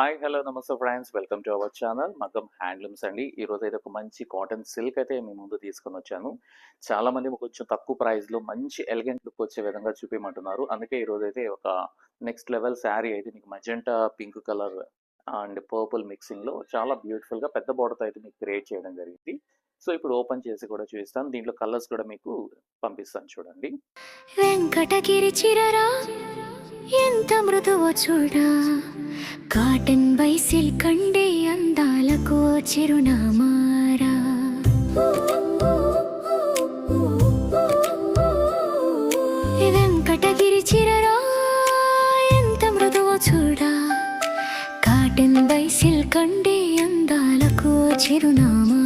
Hi! Hello! నమస్తే friends. Welcome to our channel మగ్గం handlooms అండి. ఈరోజైతే ఒక మంచి కాటన్ సిల్క్ అయితే మీ ముందు తీసుకొనొచ్చాను. చాలామంది కొంచెం తక్కువ ప్రైస్‌లో మంచి ఎలిగెంట్ లుక్ వచ్చే విధంగా చూపియమంటున్నారు. అందుకే ఈరోజైతే ఒక నెక్స్ట్ లెవెల్ శారీ అయితే మీకు magenta pink colour and purple మిక్సింగ్‌లో చాలా బ్యూటిఫుల్‌గా పెద్ద బోర్డర్‌తో అయితే మీకు క్రియేట్ చేయడం జరిగింది. సో, ఇప్పుడు ఓపెన్ చేసి కూడా చూపిస్తాను. దీంట్లో కలర్స్ కూడా మీకు పంపిస్తాను చూడండి. వెంకటగిరి చిరరా ఎంత మృదువో చూడా, కాటన్ బై సిల్క్ అండే అందాలకు చిరునామారా. వెంకటగిరి చిరరా ఎంత మృదువో చూడా, కాటన్ బై సిల్క్ అండే అందాలకు చిరునామా.